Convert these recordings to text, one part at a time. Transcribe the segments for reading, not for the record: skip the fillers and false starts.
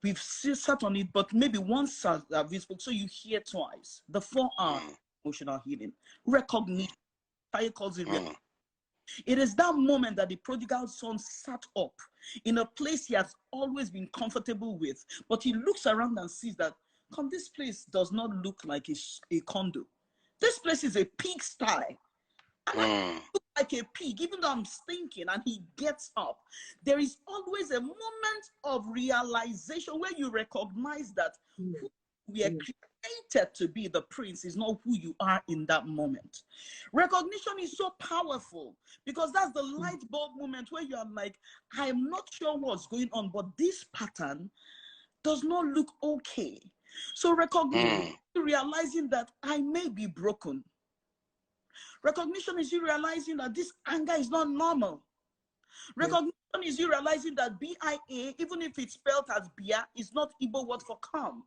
We've sat on it, but maybe once we spoke, so you hear twice. The 4R emotional healing. Recognition. Taye calls it recognition. It is that moment that the prodigal son sat up in a place he has always been comfortable with, but he looks around and sees that, come, this place does not look like a condo. This place is a pigsty. And I look like a pig, even though I'm stinking, and he gets up. There is always a moment of realization where you recognize that who we are created to be, the prince, is not who you are in that moment. Recognition is so powerful because that's the light bulb moment where you are like, I'm not sure what's going on, but this pattern does not look okay. So recognition, realizing that I may be broken. Recognition is you realizing that this anger is not normal. Recognition is you realizing that BIA, even if it's spelled as Bia, is not Igbo word for calm.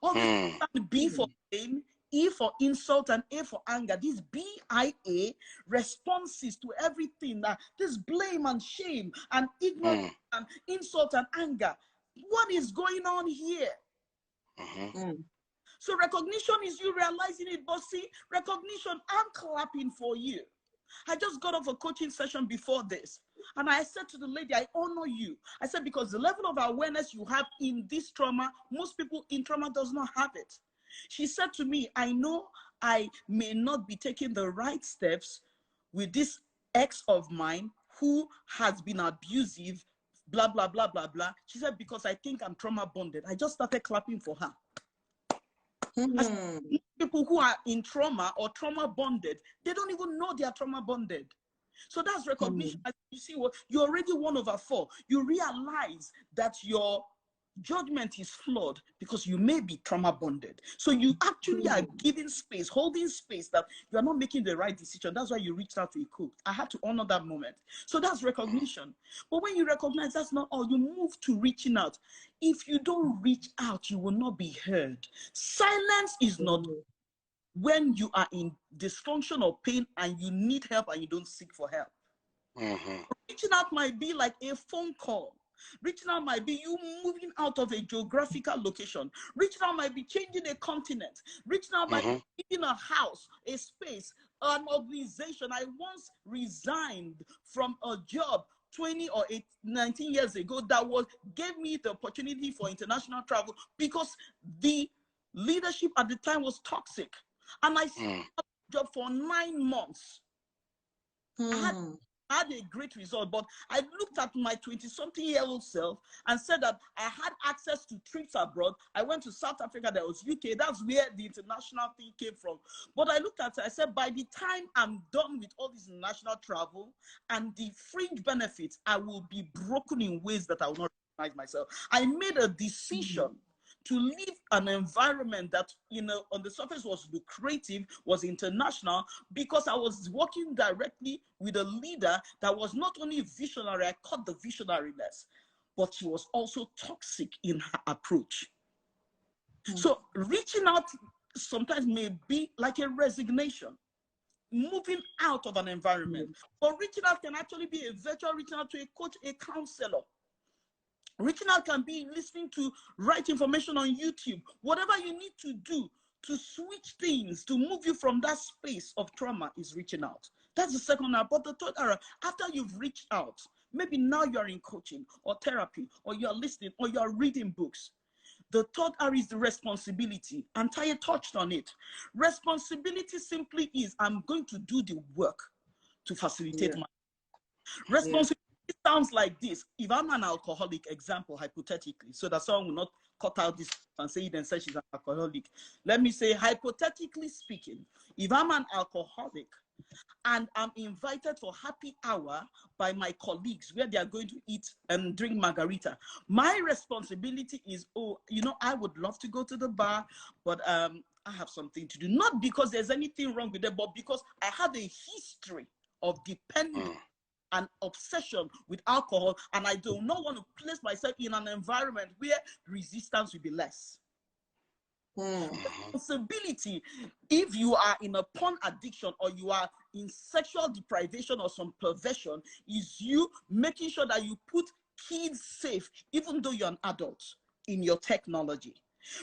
All this B for pain, E for insult, and A for anger. These BIA responses to everything, this blame and shame and ignorance and insult and anger. What is going on here? So recognition is you realizing it, but see, recognition, I'm clapping for you. I just got off a coaching session before this, and I said to the lady, I honor you. I said, because the level of awareness you have in this trauma, most people in trauma does not have it. She said to me, I know I may not be taking the right steps with this ex of mine who has been abusive, blah, blah, blah, blah, blah. She said, because I think I'm trauma bonded. I just started clapping for her. People who are in trauma or trauma bonded, they don't even know they are trauma bonded. So that's recognition. You see, what you're already 1/4. You realize that your judgment is flawed because you may be trauma bonded. So you actually are giving space, holding space that you are not making the right decision. That's why you reached out to a coach. I had to honor that moment. So that's recognition. But when you recognize that's not all, you move to reaching out. If you don't reach out, you will not be heard. Silence is not when you are in dysfunction or pain and you need help and you don't seek for help. Reaching out might be like a phone call. Reaching out might be you moving out of a geographical location. Reaching out might be changing a continent. Reaching out might be leaving a house, a space, an organization. I once resigned from a job 20 or 19 years ago that gave me the opportunity for international travel because the leadership at the time was toxic. And I stayed at the job for 9 months. I had a great result, but I looked at my 20-something-year-old self and said that I had access to trips abroad. I went to South Africa, that was UK. That's where the international thing came from. But I looked at it, I said, by the time I'm done with all this international travel and the fringe benefits, I will be broken in ways that I will not recognize myself. I made a decision to leave an environment that, you know, on the surface was lucrative, was international, because I was working directly with a leader that was not only visionary, I caught the visionariness, but she was also toxic in her approach. So reaching out sometimes may be like a resignation, moving out of an environment. But reaching out can actually be a virtual reaching out to a coach, a counselor. Reaching out can be listening to right information on YouTube. Whatever you need to do to switch things, to move you from that space of trauma is reaching out. That's the second area. But the third area, after you've reached out, maybe now you're in coaching or therapy, or you're listening, or you're reading books. The third area is the responsibility. And Taye touched on it. Responsibility simply is, I'm going to do the work to facilitate my responsibility. It sounds like this. If I'm an alcoholic, example, hypothetically, so that someone will not cut out this and say, then say she's an alcoholic. Let me say, hypothetically speaking, if I'm an alcoholic and I'm invited for happy hour by my colleagues where they are going to eat and drink margarita. My responsibility is, oh, you know, I would love to go to the bar, but I have something to do. Not because there's anything wrong with them, but because I have a history of dependence and obsession with alcohol, and I do not want to place myself in an environment where resistance will be less. Responsibility, if you are in a porn addiction or you are in sexual deprivation or some perversion, is you making sure that you put kids safe, even though you're an adult, in your technology.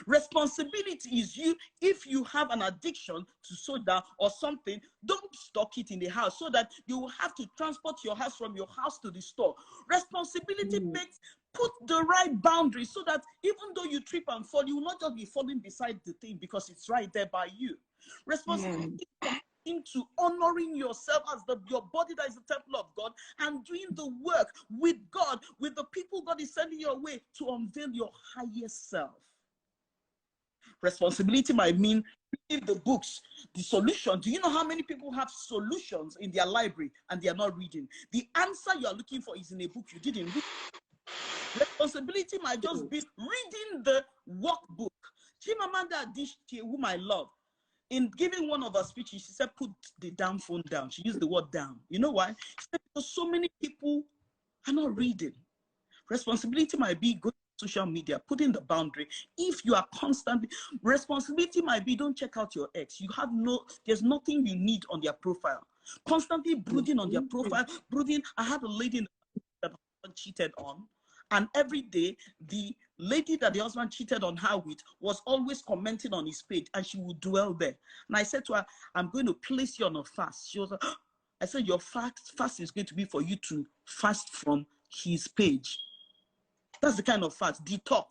Responsibility is you, if you have an addiction to soda or something, don't stock it in the house so that you will have to transport your house from your house to the store. Responsibility makes, put the right boundaries so that even though you trip and fall, you will not just be falling beside the thing because it's right there by you. Responsibility into honoring yourself as your body that is the temple of God, and doing the work with God, with the people God is sending your way to unveil your highest self. Responsibility might mean reading the books, the solution. Do you know how many people have solutions in their library and they are not reading? The answer you are looking for is in a book you didn't read. Responsibility might just be reading the workbook. Chimamanda Adichie, whom I love, in giving one of her speeches, she said, put the damn phone down. She used the word down. You know why? She said, because so many people are not reading. Responsibility might be going to social media, putting the boundary. If you are constantly, responsibility might be, don't check out your ex. You have there's nothing you need on their profile. Constantly brooding on their profile, brooding. I had a lady that her husband cheated on, and every day the lady that the husband cheated on her with was always commenting on his page, and she would dwell there. And I said to her, I'm going to place you on a fast. She was like, I said, your fast is going to be for you to fast from his page. That's the kind of fast, detox.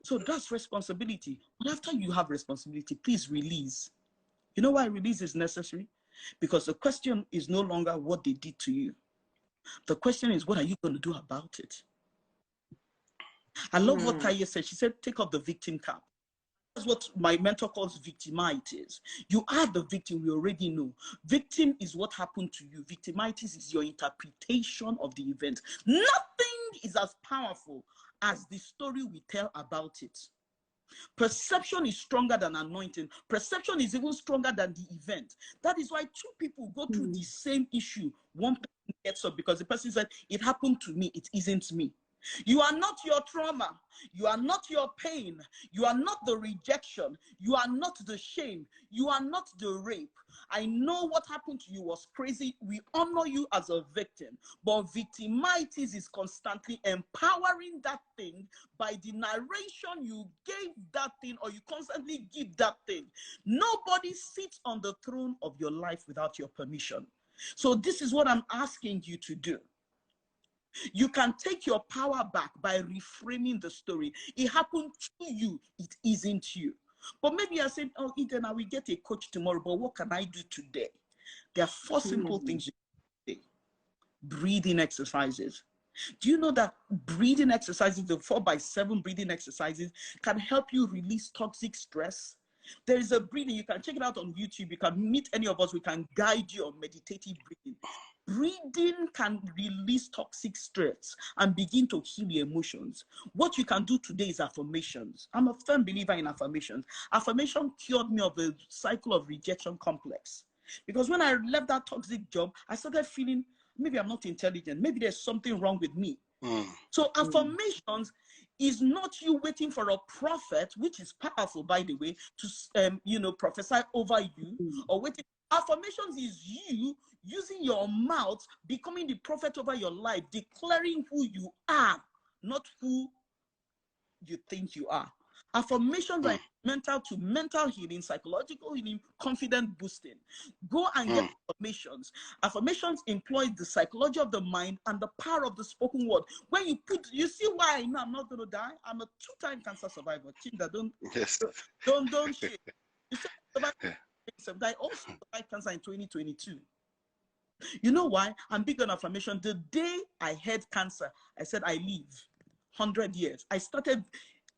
So that's responsibility. But after you have responsibility, please release. You know why release is necessary? Because the question is no longer what they did to you. The question is, what are you going to do about it? I love what Taye said. She said, take off the victim cap. That's what my mentor calls victimitis. You are the victim, we already know. Victim is what happened to you. Victimitis is your interpretation of the event. Nothing is as powerful as the story we tell about it. Perception is stronger than anointing. Perception is even stronger than the event. That is why two people go through the same issue. One person gets up because the person said, it happened to me, it isn't me. You are not your trauma. You are not your pain. You are not the rejection. You are not the shame. You are not the rape. I know what happened to you was crazy. We honor you as a victim. But victimitis is constantly empowering that thing by the narration you gave that thing, or you constantly give that thing. Nobody sits on the throne of your life without your permission. So this is what I'm asking you to do. You can take your power back by reframing the story. It happened to you, it isn't you. But maybe you're saying, oh, Eden, I will get a coach tomorrow, but what can I do today? There are 4 simple things you can do. Breathing exercises. Do you know that breathing exercises, the 4x7 breathing exercises, can help you release toxic stress? There is a breathing, you can check it out on YouTube. You can meet any of us, we can guide you on meditative breathing. Breathing can release toxic stress and begin to heal your emotions. What you can do today is affirmations. I'm a firm believer in affirmations. Affirmation cured me of a cycle of rejection complex. Because when I left that toxic job, I started feeling, maybe I'm not intelligent. Maybe there's something wrong with me. So affirmations is not you waiting for a prophet, which is powerful, by the way, to prophesy over you, or waiting. Affirmations is you using your mouth, becoming the prophet over your life, declaring who you are, not who you think you are. Affirmations are mental to mental healing, psychological healing, confidence boosting. Go and get affirmations. Affirmations employ the psychology of the mind and the power of the spoken word. When you see why I know I'm not going to die. I'm a 2-time cancer survivor. Chinda, don't shit. You said I also survived cancer in 2022. You know why? I'm big on affirmation. The day I had cancer, I said I live 100 years. I started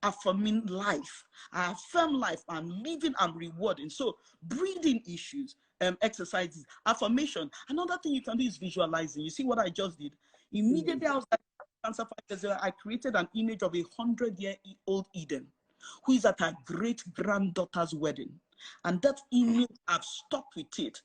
affirming life. I affirm life. I'm living, I'm rewarding. So breathing issues, exercises. Affirmation. Another thing you can do is visualizing. You see what I just did? Immediately I was like, cancer 5 years ago, I created an image of a 100-year-old Eden who is at her great-granddaughter's wedding. And that image, I've stuck with it.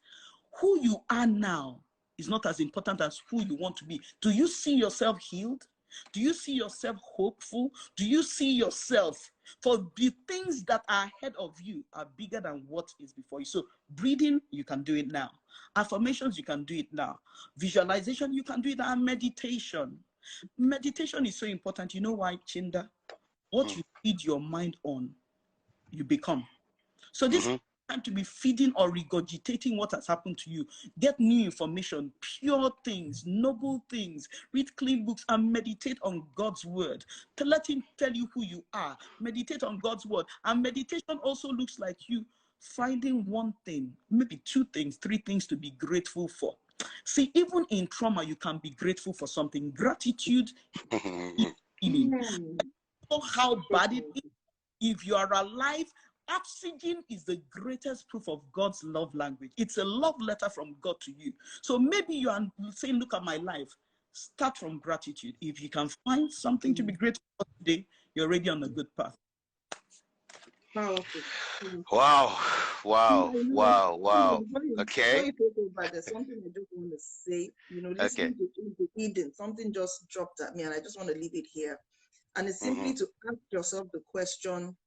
Who you are now is not as important as who you want to be. Do you see yourself healed? Do you see yourself hopeful? Do you see yourself? For the things that are ahead of you are bigger than what is before you. So breathing, you can do it now. Affirmations, you can do it now. Visualization, you can do it now. And meditation. Meditation is so important. You know why, Chinda? What you feed your mind on, you become. So this is time to be feeding or regurgitating what has happened to you. Get new information, pure things, noble things. Read clean books and meditate on God's word. To let him tell you who you are. Meditate on God's word. And meditation also looks like you finding one thing, maybe 2 things, 3 things to be grateful for. See, even in trauma, you can be grateful for something. Gratitude is healing. Know how bad it is. If you are alive, oxygen is the greatest proof of God's love language. It's a love letter from God to you. So maybe you are saying, look at my life. Start from gratitude. If you can find something to be grateful for today, you're already on a good path. Wow. Okay. There's something I just want to say. You know, listening to Eden, something just dropped at me, and I just want to leave it here. And it's simply to ask yourself the question,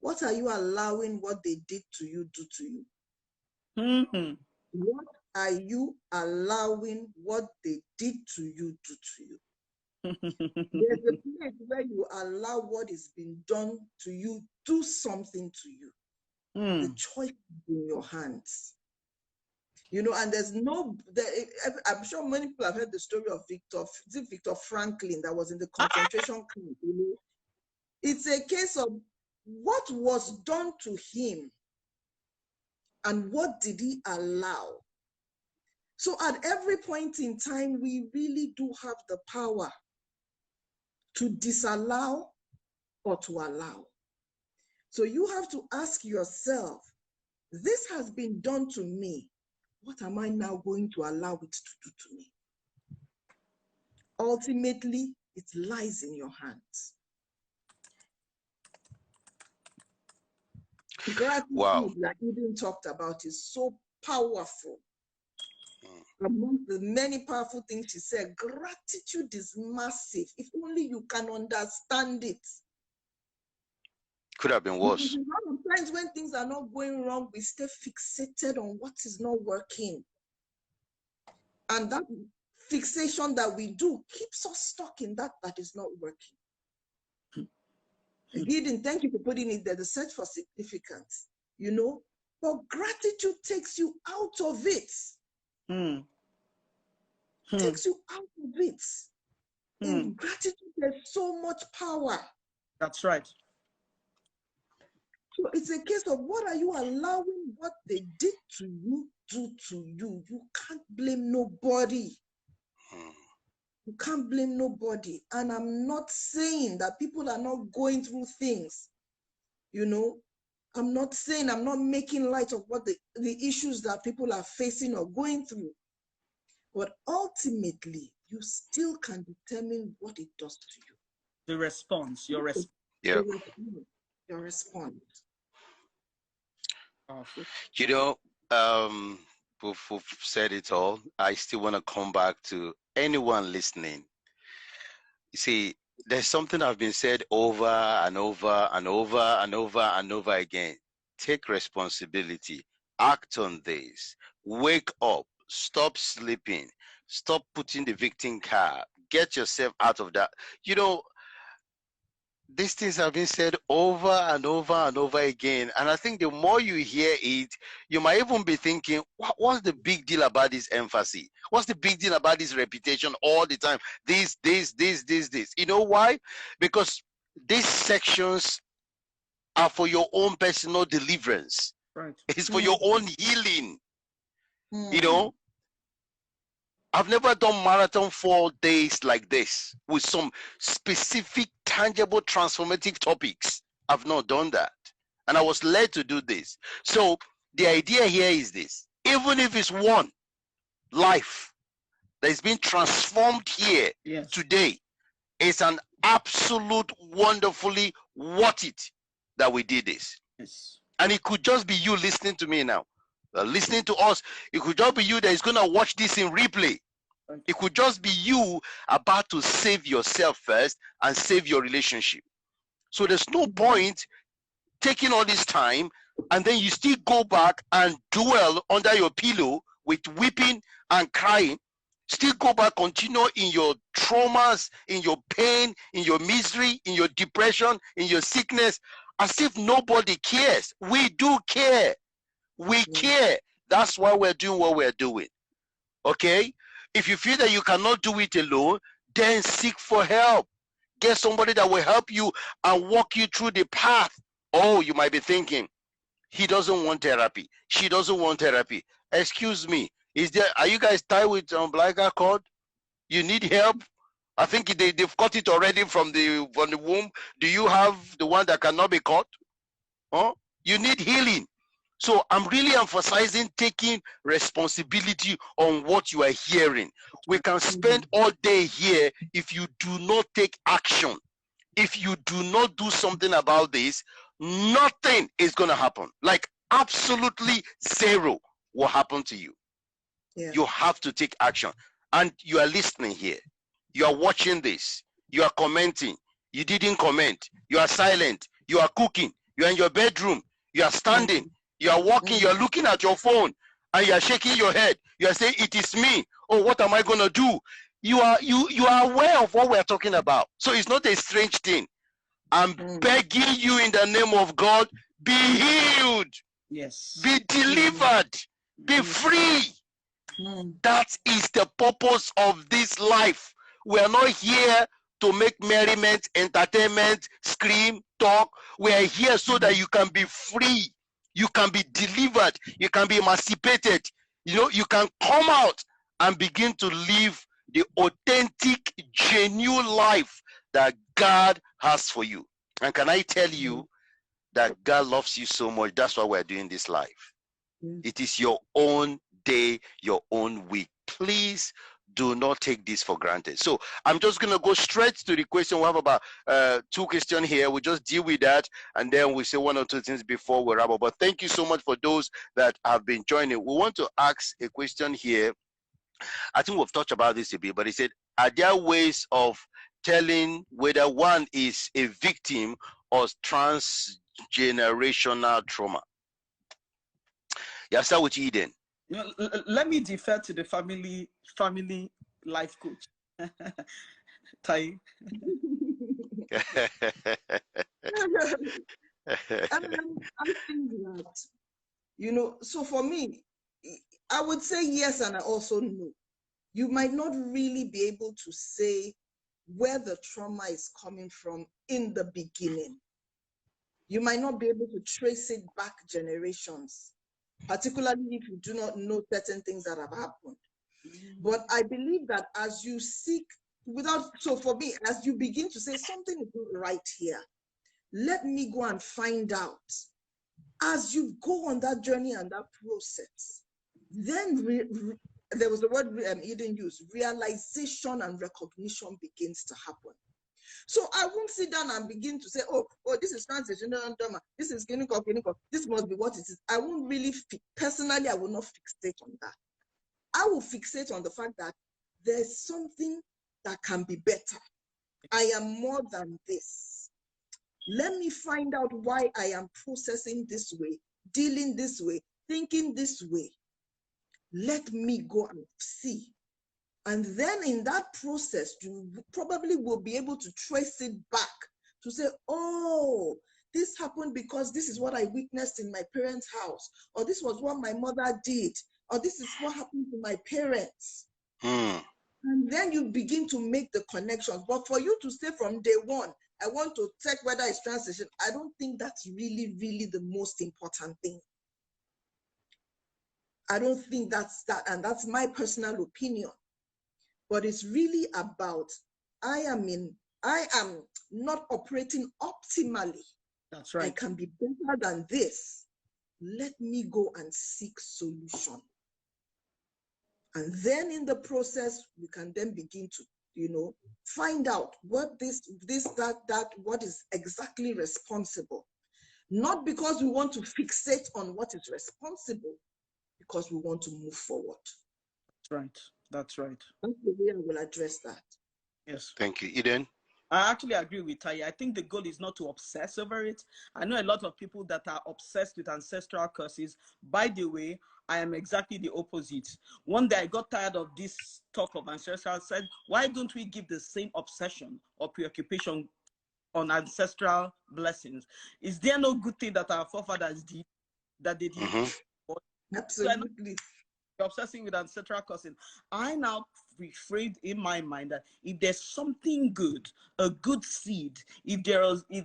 what are you allowing what they did to you do to you? What are you allowing what they did to you do to you? There's a place where you allow what is being done to you do something to you. The choice is in your hands. You know, and I'm sure many people have heard the story of Viktor Franklin that was in the concentration camp. You know, it's a case of what was done to him and what did he allow. So at every point in time, we really do have the power to disallow or to allow. So you have to ask yourself, this has been done to me. What am I now going to allow it to do to me? Ultimately, it lies in your hands. Gratitude, like Eden talked about, is so powerful. Among the many powerful things she said, gratitude is massive. If only you can understand it. Could have been worse. Sometimes when things are not going wrong, we stay fixated on what is not working. And that fixation that we do keeps us stuck in that is not working. Eden, thank you for putting it there, the search for significance, you know, but gratitude takes you out of it. Takes you out of it. In gratitude, there's so much power. That's right. So it's a case of what are you allowing what they did to you do to you? You can't blame nobody. You can't blame nobody. And I'm not saying that people are not going through things. You know, I'm not making light of what the issues that people are facing or going through. But ultimately, you still can determine what it does to you. The response, your response. Yeah. Your response. You know, we've said it all. I still want to come back to anyone listening. You see, there's something I've been said over and over and over and over and over again. Take responsibility. Act on this. Wake up. Stop sleeping. Stop putting the victim card. Get yourself out of that. You know, these things have been said over and over and over again. And I think the more you hear it, you might even be thinking, what's the big deal about this emphasis? What's the big deal about this reputation all the time? This. You know why? Because these sections are for your own personal deliverance. Right. It's for your own healing. You know, I've never done marathon 4 days like this with some specific, tangible, transformative topics. I've not done that. And I was led to do this. So the idea here is this. even if it's one life that is being transformed here today, it's an absolute wonderfully worth it that we did this. Yes. And it could just be you listening to me now, listening to us. It could just be you that is going to watch this in replay. It could just be you about to save yourself first and save your relationship. So there's no point taking all this time and then you still go back and dwell under your pillow with weeping and crying. Still go back, continue in your traumas, in your pain, in your misery, in your depression, in your sickness, as if nobody cares. We do care. We care. That's why we're doing what we're doing. Okay? If you feel that you cannot do it alone, then seek for help. Get somebody that will help you and walk you through the path. Oh, you might be thinking, he doesn't want therapy. She doesn't want therapy. Excuse me. Are you guys tied with umbilical cord? You need help? I think they've cut it already from the womb. Do you have the one that cannot be cut? Huh? You need healing. So I'm really emphasizing taking responsibility on what you are hearing. We can spend all day here if you do not take action. If you do not do something about this, nothing is going to happen. Like absolutely zero will happen to you. Yeah. You have to take action. And you are listening here. You are watching this. You are commenting. You didn't comment. You are silent. You are cooking. You are in your bedroom. You are standing. You are walking. You are looking at your phone. And you are shaking your head. You are saying, it is me. Oh, what am I going to do? You are aware of what we are talking about. So it's not a strange thing. I'm begging you in the name of God, be healed. Yes. Be delivered. Be free. That is the purpose of this life. We are not here to make merriment, entertainment, scream, talk. We are here so that you can be free. You can be delivered. You can be emancipated. You know, you can come out and begin to live the authentic, genuine life that God has for you. And can I tell you that God loves you so much? That's why we're doing this life. It is your own day, your own week. Please do not take this for granted. So I'm just going to go straight to the question. We have about 2 questions here. We'll just deal with that, and then we'll say 1 or 2 things before we wrap up. But thank you so much for those that have been joining. We want to ask a question here. I think we've talked about this a bit, but he said, are there ways of telling whether one is a victim of transgenerational trauma? Yeah, start with Eden. You know, let me defer to the family life coach. Tai. I think that, you know, so for me, I would say yes, and I also no. You might not really be able to say where the trauma is coming from in the beginning. You might not be able to trace it back generations, particularly if you do not know certain things that have happened. But I believe that as you seek, so for me, as you begin to say something is not right here, let me go and find out. As you go on that journey and that process, then there was the word Eden used, realization and recognition begins to happen. So I won't sit down and begin to say, oh, this is transgenerational trauma, this is clinical, this must be what it is. I won't really, personally, I will not fixate on that. I will fixate on the fact that there's something that can be better. I am more than this. Let me find out why I am processing this way, dealing this way, thinking this way. Let me go and see. And then in that process, you probably will be able to trace it back to say, oh, this happened because this is what I witnessed in my parents' house, or this was what my mother did, or this is what happened to my parents. And then you begin to make the connections. But for you to say from day one, I want to check whether it's transition, I don't think that's really, really the most important thing. I don't think that's that, and that's my personal opinion. But it's really about, I am not operating optimally. That's right. I can be better than this. Let me go and seek solution. And then in the process, we can then begin to, you know, find out what what is exactly responsible. Not because we want to fixate on what is responsible, because we want to move forward. That's right. That's right. That's the way I will address that. Yes. Thank you. Eden? I actually agree with Taye. I think the goal is not to obsess over it. I know a lot of people that are obsessed with ancestral curses. By the way, I am exactly the opposite. One day I got tired of this talk of ancestral. I said, why don't we give the same obsession or preoccupation on ancestral blessings? Is there no good thing that our forefathers did that they did? Absolutely. Obsessing with ancestral cursing. I now reframed in my mind that if there's something good, a good seed, if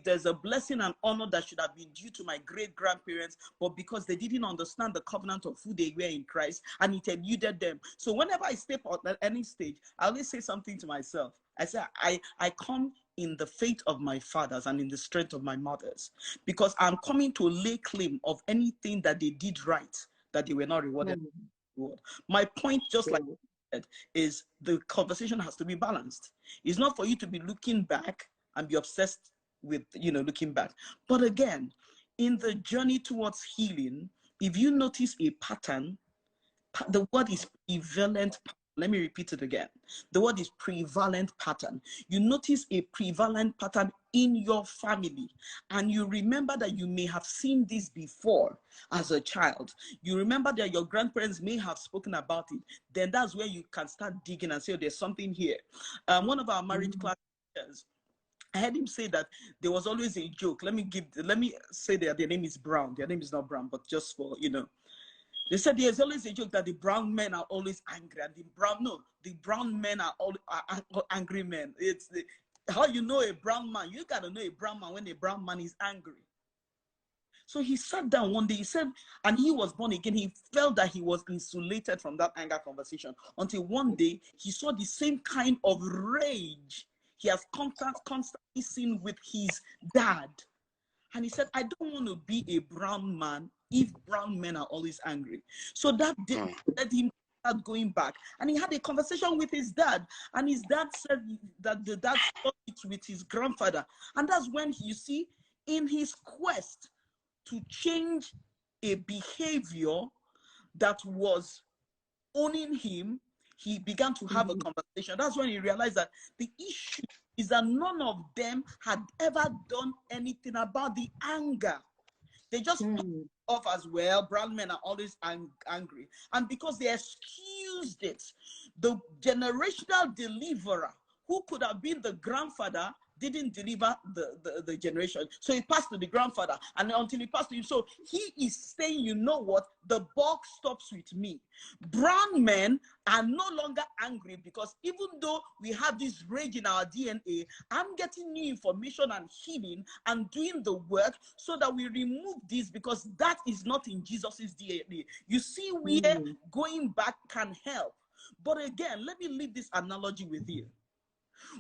there's a blessing and honor that should have been due to my great grandparents, but because they didn't understand the covenant of who they were in Christ and it eluded them. So whenever I step out at any stage, I always say something to myself. I say, I come in the faith of my fathers and in the strength of my mothers, because I'm coming to lay claim of anything that they did right that they were not rewarded. My point, just like I said, is the conversation has to be balanced. It's not for you to be looking back and be obsessed with, you know, looking back. But again, in the journey towards healing, if you notice a pattern, the word is prevalent. Let me repeat it again. The word is prevalent pattern. You notice a prevalent pattern in your family, and you remember that you may have seen this before as a child. You remember that your grandparents may have spoken about it. Then that's where you can start digging and say, oh, there's something here. One of our marriage class teachers, I heard him say that there was always a joke. Let me say that their name is Brown. Their name is not Brown, but just for, you know. They said there's always a joke that the brown men are always angry, and the brown men are all angry men. It's how you know a brown man. You gotta know a brown man when a brown man is angry. So he sat down one day, he said, and he was born again. He felt that he was insulated from that anger conversation until one day he saw the same kind of rage he has constantly seen with his dad. And he said, I don't want to be a brown man if brown men are always angry. So that led him start going back. And he had a conversation with his dad. And his dad said that the dad spoke it with his grandfather. And that's when you see, in his quest to change a behavior that was owning him, he began to have a conversation. That's when he realized that the issue is that none of them had ever done anything about the anger. They just off as well. Brown men are always angry. And because they excused it, the generational deliverer, who could have been the grandfather, didn't deliver the generation. So he passed to the grandfather, and until he passed to him. So he is saying, you know what? The buck stops with me. Brown men are no longer angry because even though we have this rage in our DNA, I'm getting new information and healing and doing the work so that we remove this, because that is not in Jesus's DNA. You see where going back can help. But again, let me leave this analogy with you.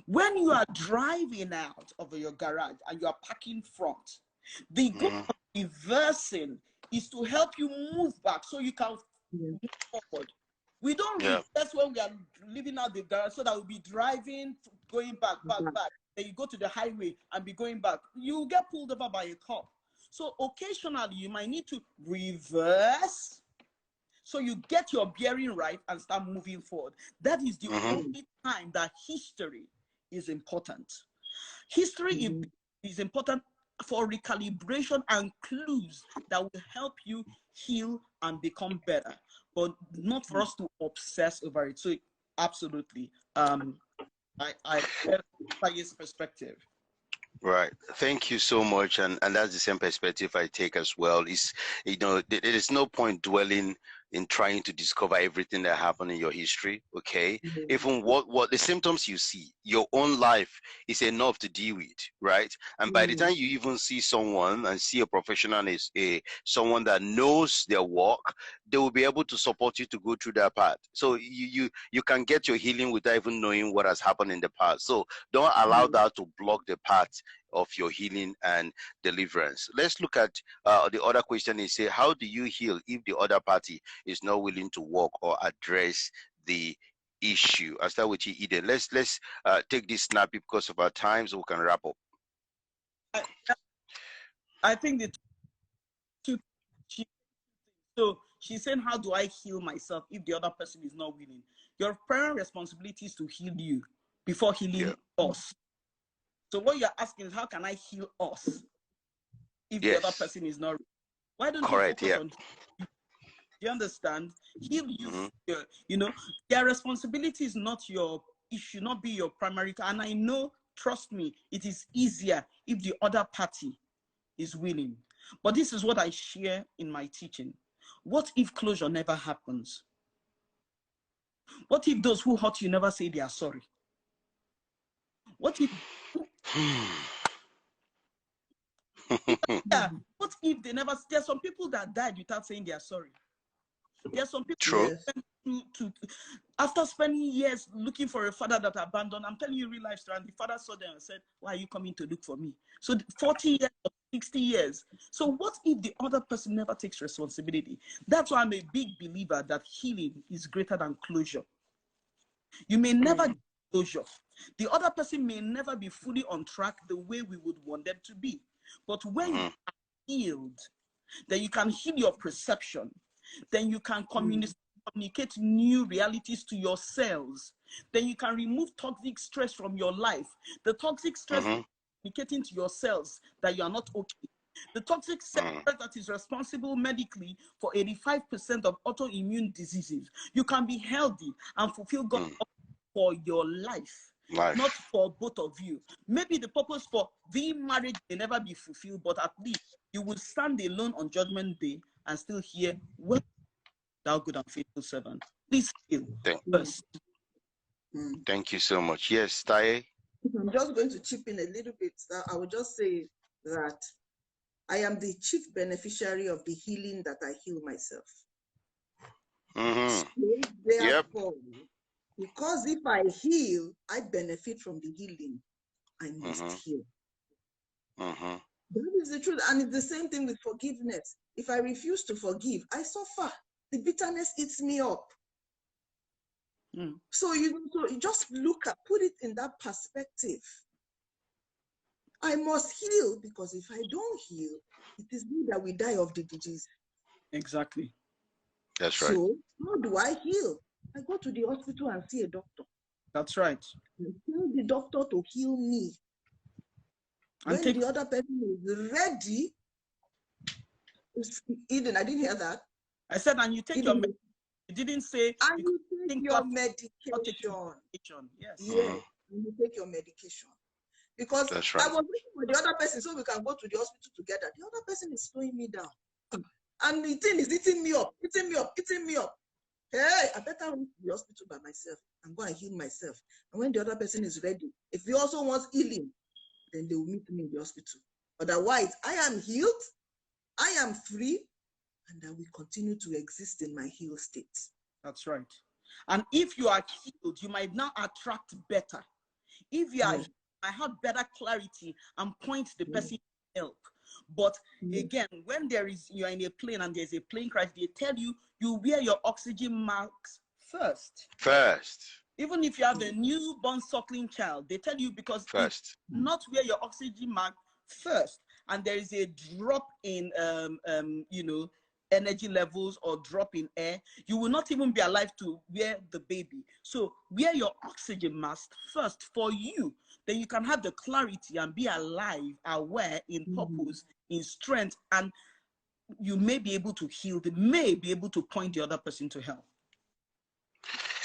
When you are driving out of your garage and you are parking front, the goal of reversing is to help you move back so you can move forward. We don't reverse when we are leaving out the garage so that we'll be driving, going back. Then you go to the highway and be going back. You get pulled over by a cop. So occasionally you might need to reverse so you get your bearing right and start moving forward. That is the only time that history is important. History is important for recalibration and clues that will help you heal and become better, but not for us to obsess over it. So absolutely, I get Taye's perspective. Right. Thank you so much. And that's the same perspective I take as well. Is, you know, there is no point dwelling in trying to discover everything that happened in your history. Okay. Even what the symptoms you see, your own life is enough to deal with, right? And by the time you even see someone and see a professional is someone that knows their work, they will be able to support you to go through that path. So you can get your healing without even knowing what has happened in the past. So don't allow that to block the path of your healing and deliverance. Let's look at the other question. Is say, how do you heal if the other party is not willing to work or address the issue? I'll start with you, Eden. Let's take this snappy because of our time, so we can wrap up. I think the two. So she's saying, how do I heal myself if the other person is not willing? Your primary responsibility is to heal you before healing us. So what you're asking is, how can I heal us if the other person is not willing? Why don't you focus on? Do you understand? Heal you. You know, their responsibility is not your. It should not be your primary. And I know, trust me, it is easier if the other party is willing. But this is what I share in my teaching. What if closure never happens? What if those who hurt you never say they are sorry? What if what if they never? There are some people that died without saying they are sorry. There are some people after spending years looking for a father that abandoned. I'm telling you real life story. And the father saw them and said, why are you coming to look for me? So 40 years or 60 years. So what if the other person never takes responsibility? That's why I'm a big believer that healing is greater than closure. You may never get closure. The other person may never be fully on track the way we would want them to be. But when you are healed, then you can heal your perception. Then you can communicate new realities to yourselves. Then you can remove toxic stress from your life. The toxic stress is communicating to yourselves that you are not okay. The toxic stress that is responsible medically for 85% of autoimmune diseases. You can be healthy and fulfill God's purpose for your life. Not for both of you. Maybe the purpose for the marriage may never be fulfilled, but at least you will stand alone on Judgment Day and still hear, well, thou good and faithful servant. Please heal first. Thank you so much. Yes, Taye? I'm just going to chip in a little bit. I will just say that I am the chief beneficiary of the healing that I heal myself. So therefore, because if I heal, I benefit from the healing, I must heal. That is the truth. And it's the same thing with forgiveness. If I refuse to forgive, I suffer. The bitterness eats me up. So you just put it in that perspective. I must heal, because if I don't heal, it is me that will die of the disease. Exactly. That's right. So how do I heal? I go to the hospital and see a doctor. That's right. I tell the doctor to heal me. And when the other person is ready, Eden, I didn't hear that. I said, and you take your medication. You didn't say. And you take your medication. Yes. Yes. And you take your medication. Because that's right. I was waiting for the other person so we can go to the hospital together. The other person is slowing me down. And the thing is eating me up. Hey, I better run to the hospital by myself and go and heal myself. And when the other person is ready, if he also wants healing, then they will meet me in the hospital. Otherwise, I am healed, I am free, and I will continue to exist in my healed state. That's right. And if you are healed, you might now attract better. If you are healed, I have better clarity and point the person to help. But again, when you are in a plane and there's a plane crash, they tell you wear your oxygen masks first. Even if you have a newborn suckling child, they tell you, because if not wear your oxygen mask first, and there is a drop in energy levels or drop in air, you will not even be alive to wear the baby. So wear your oxygen mask first for you. Then you can have the clarity and be alive, aware, in purpose, in strength, and you may be able to heal. They may be able to point the other person to help.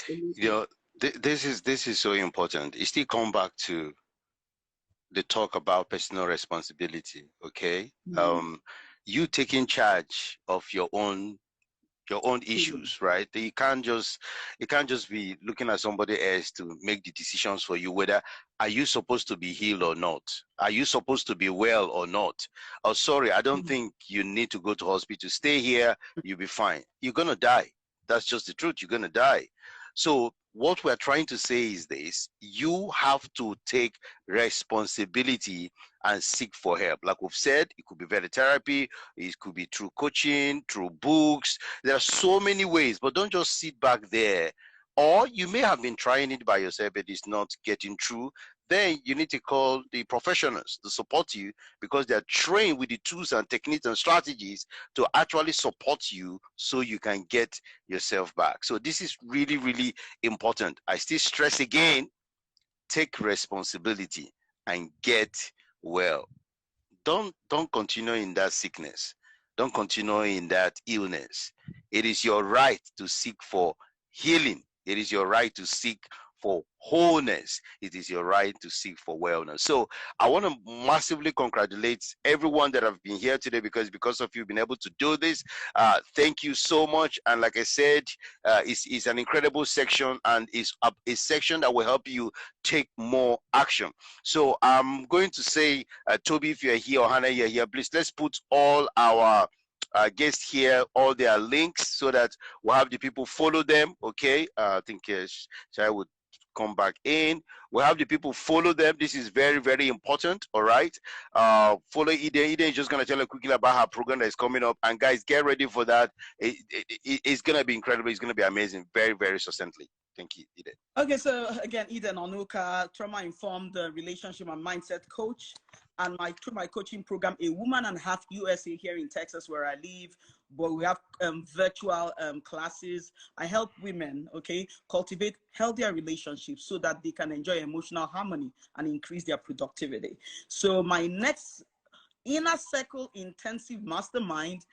You know, this is so important. It still come back to the talk about personal responsibility. Okay, you taking charge of your own issues, right? You can't just be looking at somebody else to make the decisions for you, whether are you supposed to be healed or not, are you supposed to be well or not. Oh, sorry, I don't think you need to go to hospital. Stay here, you'll be fine. You're gonna die. That's just the truth. You're gonna die. So what we're trying to say is this: you have to take responsibility and seek for help. Like we've said, it could be very therapy, it could be through coaching, through books. There are so many ways, but don't just sit back there or you may have been trying it by yourself, but it's not getting through. Then you need to call the professionals to support you, because they're trained with the tools and techniques and strategies to actually support you so you can get yourself back. So this is really, really important. I still stress again, take responsibility and get well. Don't continue in that sickness. Don't continue in that illness. It is your right to seek for healing. It is your right to seek for wholeness. It is your right to seek for wellness. So I want to massively congratulate everyone that have been here today, because of you being able to do this. Thank you so much. And like I said, it's an incredible section, and it's a section that will help you take more action. So I'm going to say, Toby, if you're here, or Hannah, you're here, please let's put all our guests here, all their links, so that we'll have the people follow them. Okay, I think Shai would come back in. We'll have the people follow them. This is very, very important. All right. Follow Eden. Eden is just going to tell you quickly about her program that is coming up. And guys, get ready for that. It's going to be incredible. It's going to be amazing. Very, very succinctly. Thank you, Eden. Okay, so again, Eden Onuka, trauma-informed relationship and mindset coach. And through my coaching program, A Woman and a Half USA here in Texas, where I live, but we have virtual classes. I help women, okay, cultivate healthier relationships so that they can enjoy emotional harmony and increase their productivity. So my next Inner Circle Intensive Mastermind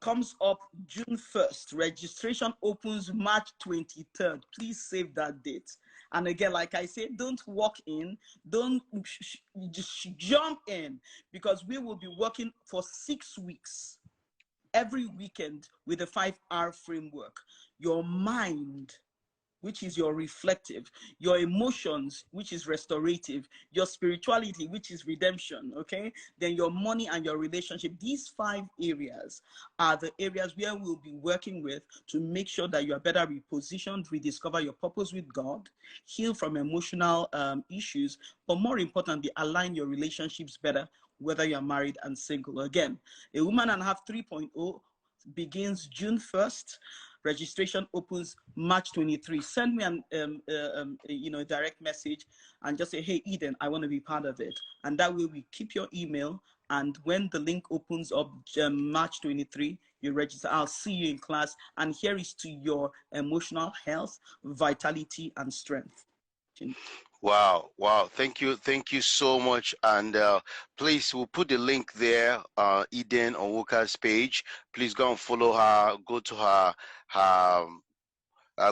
comes up June 1st. Registration opens March 23rd. Please save that date. And again, like I said, don't walk in, don't just jump in, because we will be working for 6 weeks, every weekend, with a 5-hour framework. Your mind, which is your reflective, your emotions, which is restorative, your spirituality, which is redemption, okay? Then your money and your relationship. These 5 areas are the areas where we'll be working with to make sure that you are better repositioned, rediscover your purpose with God, heal from emotional issues, but more importantly, align your relationships better, whether you're married and single. Again, A Woman and a Half 3.0 begins June 1st. Registration opens March 23. Send me an direct message and just say, hey, Eden, I want to be part of it. And that way we keep your email. And when the link opens up March 23, you register. I'll see you in class. And here is to your emotional health, vitality, and strength. Wow. Thank you so much. And please, we'll put the link there, Eden Onwuka's page. Please go and follow her. Go to her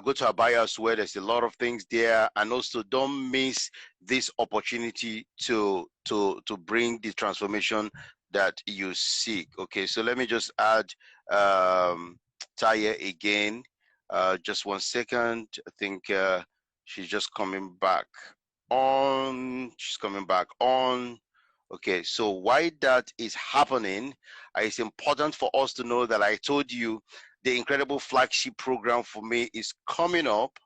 go to her bios, where there's a lot of things there. And also, don't miss this opportunity to bring the transformation that you seek. Okay, so let me just add Taya again. Just 1 second. I think she's just coming back on. She's coming back on. Okay, so why that is happening, it's important for us to know that I told you the incredible flagship program for me is coming up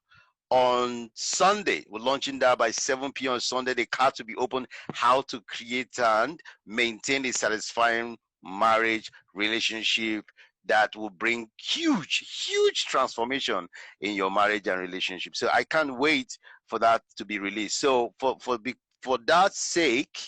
on Sunday. We're launching that by 7 p.m. on Sunday. The card to be open, how to create and maintain a satisfying marriage relationship that will bring huge transformation in your marriage and relationship. So I can't wait for that to be released. So for that sake,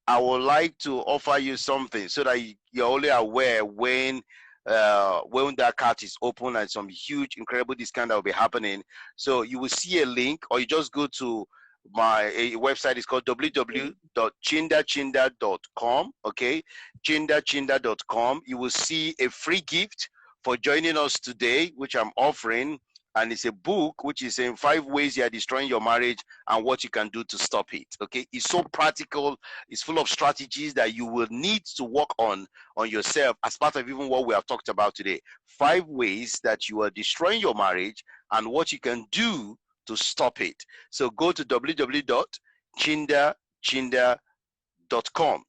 I would like to offer you something so that you're only aware when that card is open, and some huge, incredible discount that will be happening. So you will see a link, or you just go to my website. It's called www.chindachinda.com. Okay, chindachinda.com. You will see a free gift for joining us today, which I'm offering. And it's a book which is in 5 ways you are destroying your marriage and what you can do to stop it. Okay, it's so practical. It's full of strategies that you will need to work on yourself as part of even what we have talked about today. 5 ways that you are destroying your marriage and what you can do to stop it. So go to www.chindachinda.com.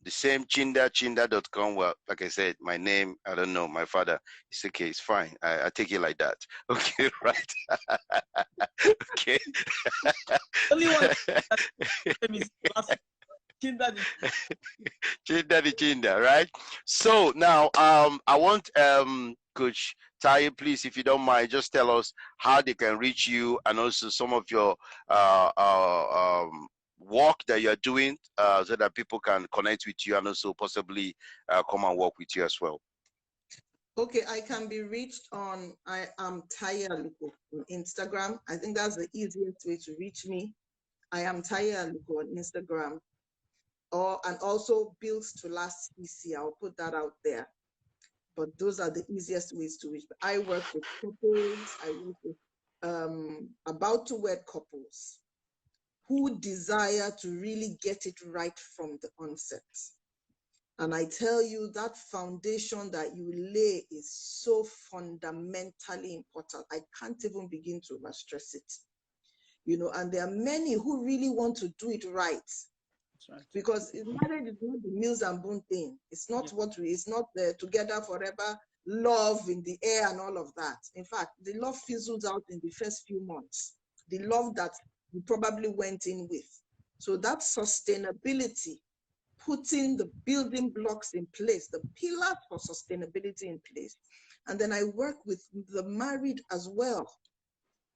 The same chinda.com. Well, like I said, my name, I don't know, my father, it's okay, it's fine. I take it like that. Okay, right? Okay. Only one name is Chinda. Chinda, right? So now I want Coach Tai, please, if you don't mind, just tell us how they can reach you, and also some of your work that you're doing, so that people can connect with you and also possibly come and work with you as well. Okay, I can be reached on, I am Taye Aluko on Instagram. I think that's the easiest way to reach me. I am Taye Aluko on Instagram. And also Built to Last EC. I'll put that out there. But those are the easiest ways to reach me. I work with couples. I work with about to wed couples who desire to really get it right from the onset. And I tell you, that foundation that you lay is so fundamentally important. I can't even begin to overstress it. You know, and there are many who really want to do it right. Right. Because marriage is not the meals and bone thing. It's not it's not the together forever love in the air and all of that. In fact, the love fizzles out in the first few months. The love that you probably went in with. So that sustainability, putting the building blocks in place, the pillars for sustainability in place. And then I work with the married as well,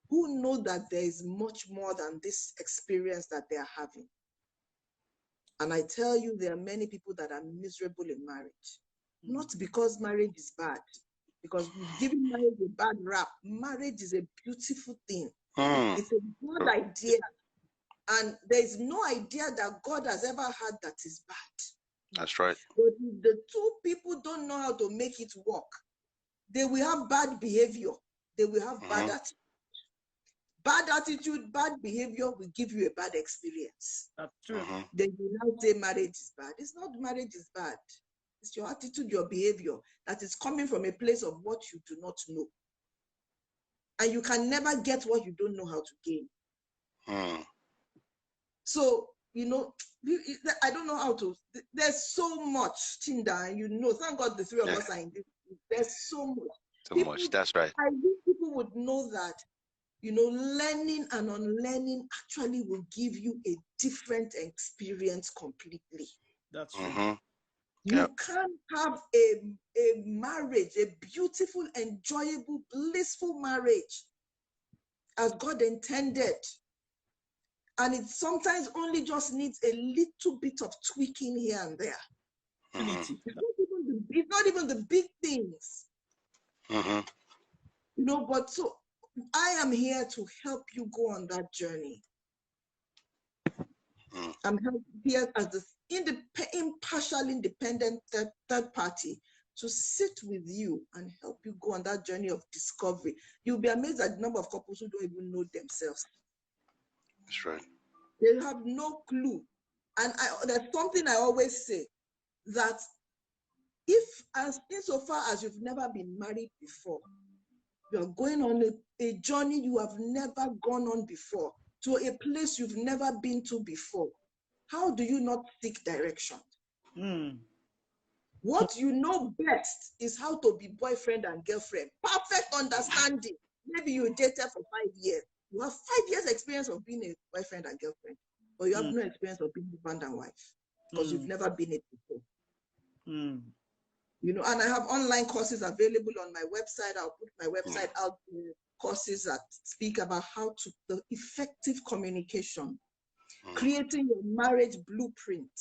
who know that there is much more than this experience that they are having. And I tell you, there are many people that are miserable in marriage. Not because marriage is bad, because we've given marriage a bad rap. Marriage is a beautiful thing. It's a good idea. And there's no idea that God has ever had that is bad. That's right. But if the two people don't know how to make it work, they will have bad behavior. They will have bad attitude. Bad attitude, bad behavior will give you a bad experience. That's true. Then you now say marriage is bad. It's not marriage is bad. It's your attitude, your behavior that is coming from a place of what you do not know. And you can never get what you don't know how to gain. So, you know, I don't know how to, there's so much, Chinda, and you know, thank God the three of us are in this. There's so much. So much, that's right. I wish people would know that, you know, learning and unlearning actually will give you a different experience completely. That's true. You can't have a marriage, a beautiful, enjoyable, blissful marriage as God intended. And it sometimes only just needs a little bit of tweaking here and there. It's not even the big things. You know, but so I am here to help you go on that journey. I'm here as the impartial, independent third party to sit with you and help you go on that journey of discovery. You'll be amazed at the number of couples who don't even know themselves. That's right. They have no clue. And there's something I always say, that insofar as you've never been married before, you're going on a journey you have never gone on before, to a place you've never been to before. How do you not seek direction? What you know best is how to be boyfriend and girlfriend. Perfect understanding. Maybe you dated for 5 years. You have 5 years experience of being a boyfriend and girlfriend, but you have no experience of being husband and wife because you've never been it before. You know, and I have online courses available on my website. I'll put my website out there, courses that speak about the effective communication, creating your marriage blueprint.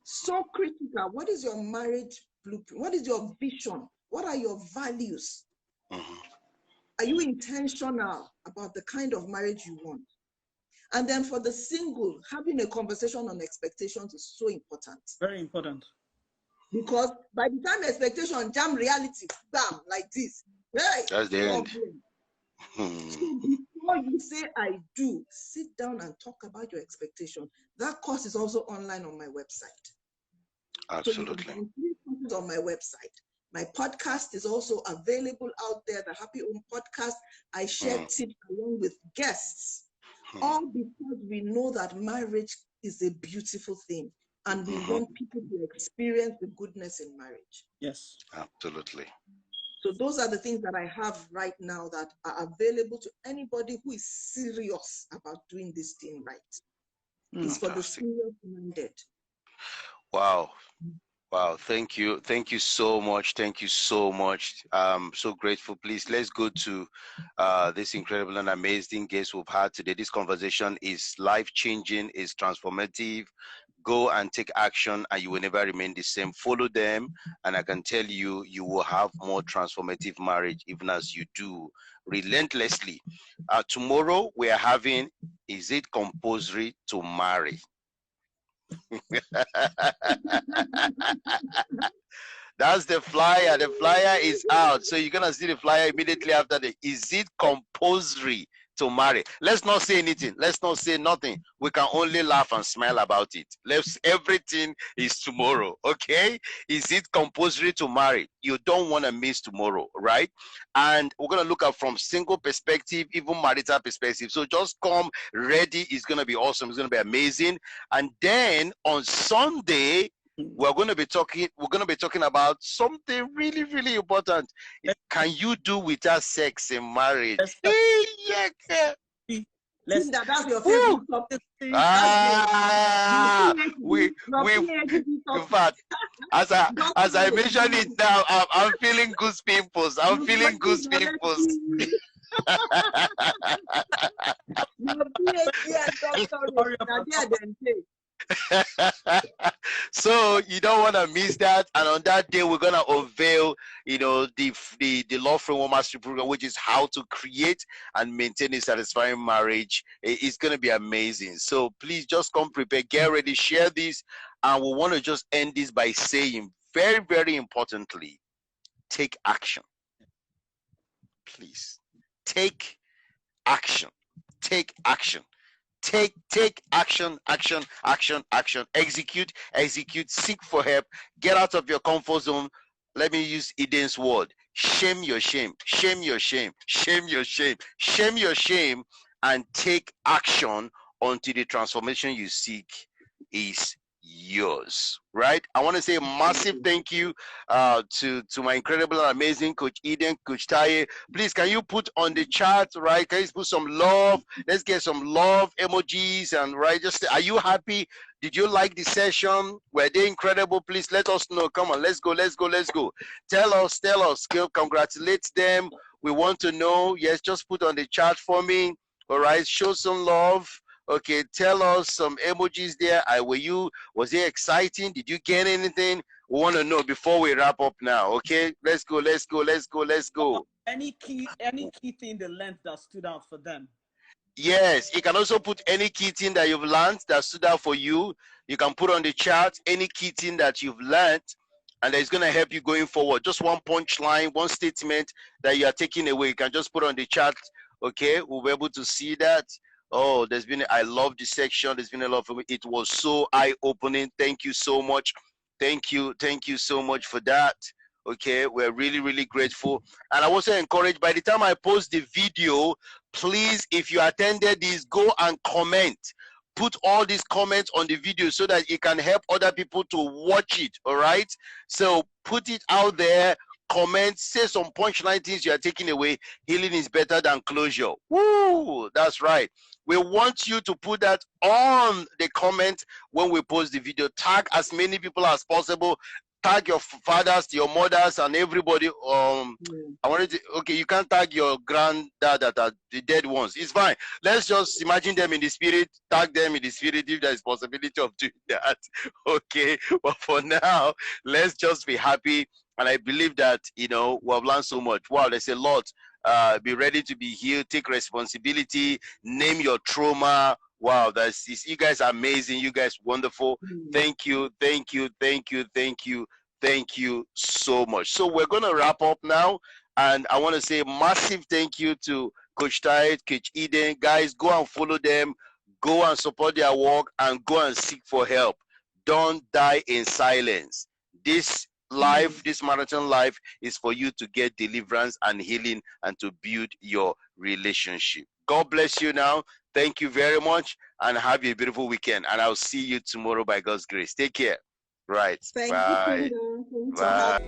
So critical. What is your marriage blueprint? What is your vision? What are your values? Are you intentional about the kind of marriage you want? And then for the single, having a conversation on expectations is so important. Very important. Because by the time expectation jam reality, bam, like this, hey, that's the end. So before you say I do, sit down and talk about your expectation. That course is also online on my website. Absolutely. So you can find on my website. My podcast is also available out there, the Happy Home Podcast. I share tips along with guests, all because we know that marriage is a beautiful thing. And we want people to experience the goodness in marriage. Yes. Absolutely. So those are the things that I have right now that are available to anybody who is serious about doing this thing right. It's for the serious minded. Wow. Wow, thank you. Thank you so much. Thank you so much. I'm so grateful. Please, let's go to this incredible and amazing guest we've had today. This conversation is life-changing, is transformative. Go and take action and you will never remain the same. Follow them and I can tell you, you will have more transformative marriage even as you do relentlessly. Tomorrow we are having, is it compulsory to marry? That's the flyer. The flyer is out. So you're going to see the flyer immediately after the, is it compulsory to marry? Let's not say anything. Let's not say nothing. We can only laugh and smile about it. Everything is tomorrow. Okay. Is it compulsory to marry? You don't want to miss tomorrow, right? And we're going to look at from single perspective, even marital perspective. So just come ready. It's going to be awesome. It's going to be amazing. And then on Sunday, we're going to be talking about something really, really important. Can you do without sex in marriage? That's your favorite topic. In fact, as I mention it now, I'm feeling goose pimples. I'm feeling goose pimples. So you don't want to miss that. And on that day, we're gonna unveil, the law framework mastery program, which is how to create and maintain a satisfying marriage. It's gonna be amazing. So please just come prepared, get ready, share this, and we want to just end this by saying, very, very importantly, take action. Please take action. Take action. Take action, execute, seek for help, get out of your comfort zone. Let me use Eden's word: shame your shame, shame your shame, shame your shame, shame your shame, and take action until the transformation you seek is yours. Right? I want to say a massive thank you to my incredible and amazing Coach Eden, Coach Taye. Please, can you put on the chat, right? Can you put some love? Let's get some love emojis, and right, just are you happy? Did you like the session? Were they incredible? Please let us know. Come on, let's go. Tell us, congratulate them. We want to know. Yes, just put on the chat for me. All right, show some love. Okay, tell us some emojis there. Was it exciting? Did you get anything? We want to know before we wrap up now. Okay, let's go. Any key thing they learned that stood out for them? Yes, you can also put any key thing that you've learned that stood out for you. You can put on the chat any key thing that you've learned and that is going to help you going forward. Just one punchline, one statement that you are taking away. You can just put on the chat. Okay, we'll be able to see that. Oh, I love this section. There's been a lot for me. It was so eye-opening. Thank you so much. Thank you so much for that. Okay, we're really, really grateful. And I also encourage, by the time I post the video, please, if you attended this, go and comment. Put all these comments on the video so that it can help other people to watch it, all right? So put it out there. Comment, say some punchline things you are taking away. Healing is better than closure. Woo! That's right. We want you to put that on the comment when we post the video. Tag as many people as possible. Tag your fathers, your mothers, and everybody. I wanted to, okay, you can't tag your granddad that are the dead ones. It's fine. Let's just imagine them in the spirit, tag them in the spirit if there is possibility of doing that. Okay, but for now, let's just be happy. And I believe that, we have learned so much. Wow, there's a lot. Be ready to be healed. Take responsibility. Name your trauma. Wow, you guys are amazing. You guys wonderful. Thank you so much. So we're going to wrap up now. And I want to say a massive thank you to Coach Tide, Coach Eden. Guys, go and follow them. Go and support their work and go and seek for help. Don't die in silence. This life, this marathon life, is for you to get deliverance and healing and to build your relationship. God bless you now. Thank you very much and have a beautiful weekend. And I'll see you tomorrow by God's grace. Take care. Right. Thank Bye. you. Bye.